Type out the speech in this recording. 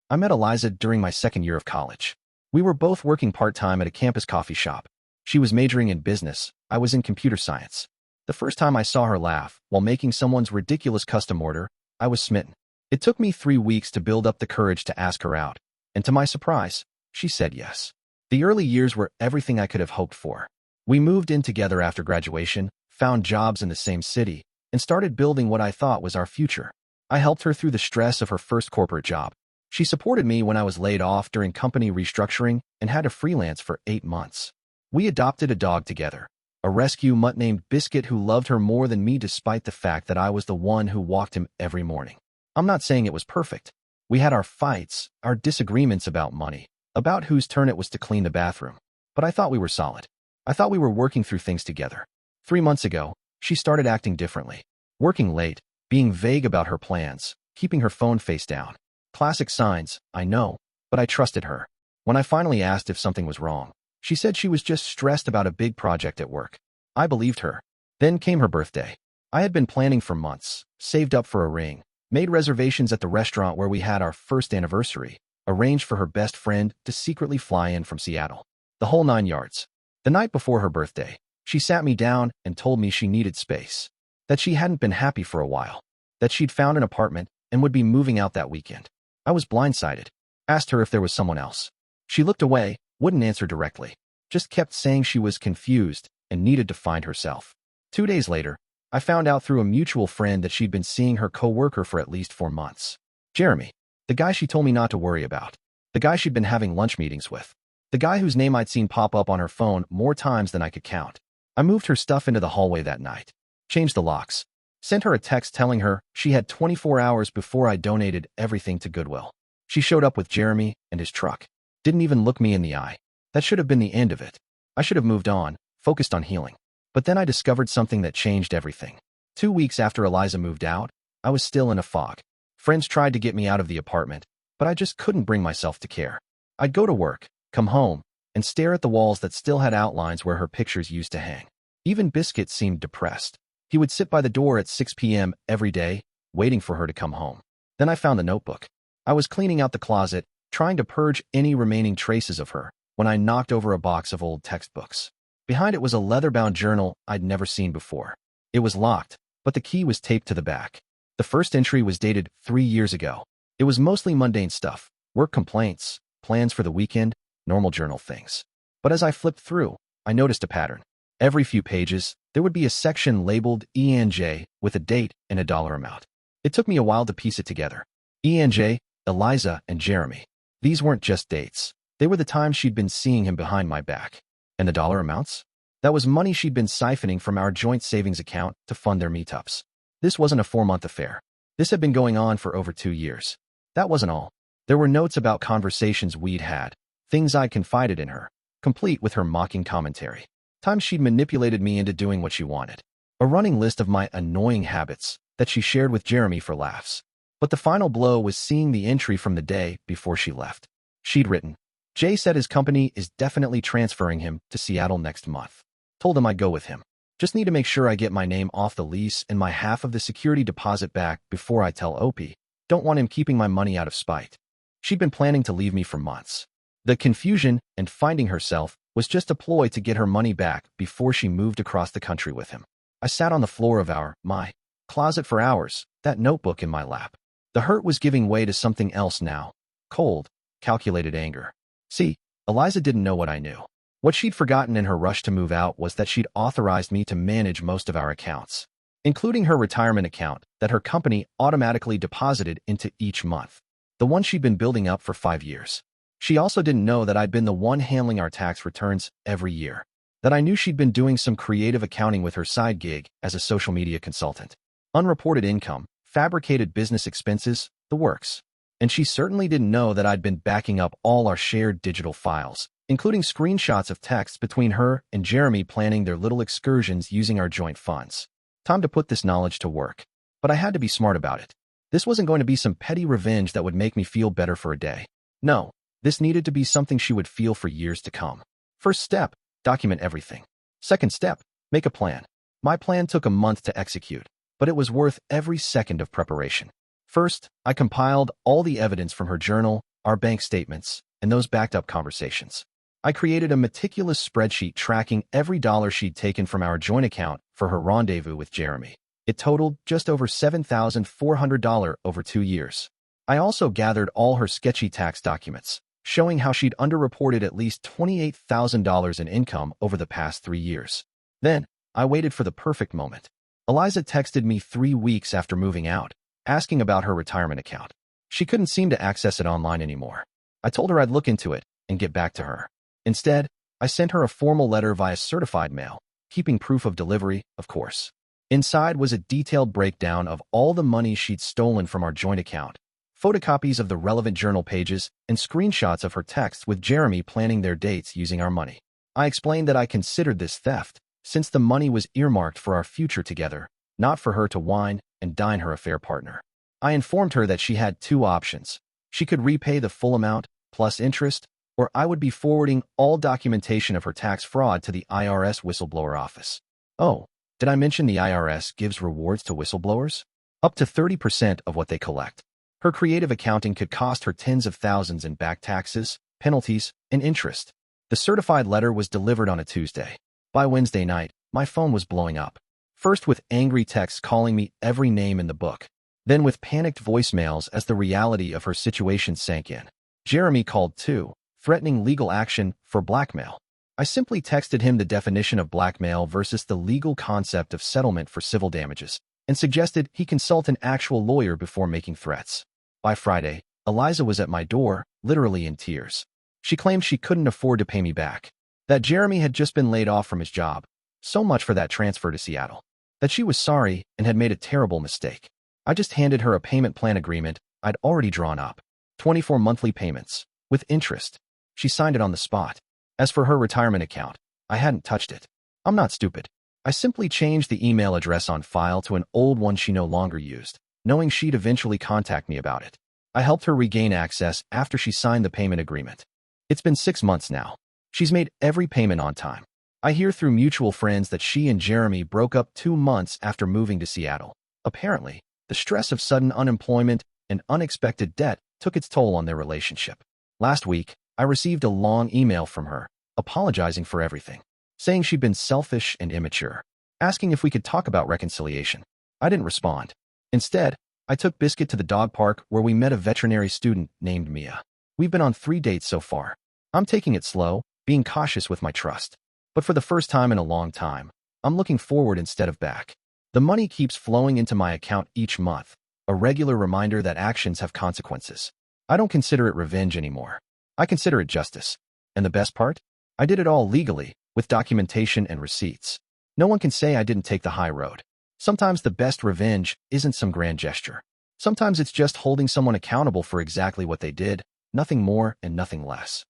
I met Eliza during my second year of college. We were both working part-time at a campus coffee shop. She was majoring in business. I was in computer science. The first time I saw her laugh while making someone's ridiculous custom order, I was smitten. It took me 3 weeks to build up the courage to ask her out, and to my surprise, she said yes. The early years were everything I could have hoped for. We moved in together after graduation, found jobs in the same city, and started building what I thought was our future. I helped her through the stress of her first corporate job. She supported me when I was laid off during company restructuring and had to freelance for 8 months. We adopted a dog together, a rescue mutt named Biscuit who loved her more than me despite the fact that I was the one who walked him every morning. I'm not saying it was perfect. We had our fights, our disagreements about money, about whose turn it was to clean the bathroom. But I thought we were solid. I thought we were working through things together. 3 months ago, she started acting differently. Working late, being vague about her plans, keeping her phone face down. Classic signs, I know, but I trusted her. When I finally asked if something was wrong, she said she was just stressed about a big project at work. I believed her. Then came her birthday. I had been planning for months, saved up for a ring, made reservations at the restaurant where we had our first anniversary, arranged for her best friend to secretly fly in from Seattle. The whole 9 yards. The night before her birthday, she sat me down and told me she needed space, that she hadn't been happy for a while, that she'd found an apartment and would be moving out that weekend. I was blindsided. Asked her if there was someone else. She looked away, wouldn't answer directly, just kept saying she was confused and needed to find herself. 2 days later, I found out through a mutual friend that she'd been seeing her coworker for at least 4 months. Jeremy, the guy she told me not to worry about, the guy she'd been having lunch meetings with, the guy whose name I'd seen pop up on her phone more times than I could count. I moved her stuff into the hallway that night, changed the locks, sent her a text telling her she had 24 hours before I donated everything to Goodwill. She showed up with Jeremy and his truck. Didn't even look me in the eye. That should have been the end of it. I should have moved on, focused on healing. But then I discovered something that changed everything. 2 weeks after Eliza moved out, I was still in a fog. Friends tried to get me out of the apartment, but I just couldn't bring myself to care. I'd go to work, come home, and stare at the walls that still had outlines where her pictures used to hang. Even Biscuit seemed depressed. He would sit by the door at 6 p.m. every day, waiting for her to come home. Then I found the notebook. I was cleaning out the closet, trying to purge any remaining traces of her, when I knocked over a box of old textbooks. Behind it was a leather-bound journal I'd never seen before. It was locked, but the key was taped to the back. The first entry was dated 3 years ago. It was mostly mundane stuff, work complaints, plans for the weekend, normal journal things. But as I flipped through, I noticed a pattern. Every few pages, there would be a section labeled ENJ with a date and a dollar amount. It took me a while to piece it together. ENJ, Eliza, and Jeremy. These weren't just dates. They were the times she'd been seeing him behind my back. And the dollar amounts? That was money she'd been siphoning from our joint savings account to fund their meetups. This wasn't a 4-month affair. This had been going on for over 2 years. That wasn't all. There were notes about conversations we'd had, things I'd confided in her, complete with her mocking commentary. Times she'd manipulated me into doing what she wanted. A running list of my annoying habits that she shared with Jeremy for laughs. But the final blow was seeing the entry from the day before she left. She'd written, Jay said his company is definitely transferring him to Seattle next month. Told him I'd go with him. Just need to make sure I get my name off the lease and my half of the security deposit back before I tell OP. Don't want him keeping my money out of spite. She'd been planning to leave me for months. The confusion and finding herself was just a ploy to get her money back before she moved across the country with him. I sat on the floor of my closet for hours, that notebook in my lap. The hurt was giving way to something else now. Cold, calculated anger. See, Eliza didn't know what I knew. What she'd forgotten in her rush to move out was that she'd authorized me to manage most of our accounts, including her retirement account that her company automatically deposited into each month, the one she'd been building up for 5 years. She also didn't know that I'd been the one handling our tax returns every year, that I knew she'd been doing some creative accounting with her side gig as a social media consultant. Unreported income, fabricated business expenses, the works. And she certainly didn't know that I'd been backing up all our shared digital files, including screenshots of texts between her and Jeremy planning their little excursions using our joint funds. Time to put this knowledge to work. But I had to be smart about it. This wasn't going to be some petty revenge that would make me feel better for a day. No, this needed to be something she would feel for years to come. First step, document everything. Second step, make a plan. My plan took a month to execute, but it was worth every second of preparation. First, I compiled all the evidence from her journal, our bank statements, and those backed up conversations. I created a meticulous spreadsheet tracking every dollar she'd taken from our joint account for her rendezvous with Jeremy. It totaled just over $7,400 over 2 years. I also gathered all her sketchy tax documents, showing how she'd underreported at least $28,000 in income over the past 3 years. Then, I waited for the perfect moment. Eliza texted me 3 weeks after moving out, asking about her retirement account. She couldn't seem to access it online anymore. I told her I'd look into it and get back to her. Instead, I sent her a formal letter via certified mail, keeping proof of delivery, of course. Inside was a detailed breakdown of all the money she'd stolen from our joint account, photocopies of the relevant journal pages, and screenshots of her texts with Jeremy planning their dates using our money. I explained that I considered this theft, since the money was earmarked for our future together, not for her to wine and dine her affair partner. I informed her that she had 2 options. She could repay the full amount, plus interest, or I would be forwarding all documentation of her tax fraud to the IRS whistleblower office. Oh, did I mention the IRS gives rewards to whistleblowers? Up to 30% of what they collect. Her creative accounting could cost her tens of thousands in back taxes, penalties, and interest. The certified letter was delivered on a Tuesday. By Wednesday night, my phone was blowing up. First with angry texts calling me every name in the book, then with panicked voicemails as the reality of her situation sank in. Jeremy called too, threatening legal action for blackmail. I simply texted him the definition of blackmail versus the legal concept of settlement for civil damages, and suggested he consult an actual lawyer before making threats. By Friday, Eliza was at my door, literally in tears. She claimed she couldn't afford to pay me back, that Jeremy had just been laid off from his job, so much for that transfer to Seattle, that she was sorry and had made a terrible mistake. I just handed her a payment plan agreement I'd already drawn up, 24 monthly payments, with interest. She signed it on the spot. As for her retirement account, I hadn't touched it. I'm not stupid. I simply changed the email address on file to an old one she no longer used, knowing she'd eventually contact me about it. I helped her regain access after she signed the payment agreement. It's been 6 months now. She's made every payment on time. I hear through mutual friends that she and Jeremy broke up 2 months after moving to Seattle. Apparently, the stress of sudden unemployment and unexpected debt took its toll on their relationship. Last week, I received a long email from her, apologizing for everything, saying she'd been selfish and immature, asking if we could talk about reconciliation. I didn't respond. Instead, I took Biscuit to the dog park where we met a veterinary student named Mia. We've been on 3 dates so far. I'm taking it slow, being cautious with my trust. But for the first time in a long time, I'm looking forward instead of back. The money keeps flowing into my account each month, a regular reminder that actions have consequences. I don't consider it revenge anymore. I consider it justice. And the best part? I did it all legally, with documentation and receipts. No one can say I didn't take the high road. Sometimes the best revenge isn't some grand gesture. Sometimes it's just holding someone accountable for exactly what they did, nothing more and nothing less.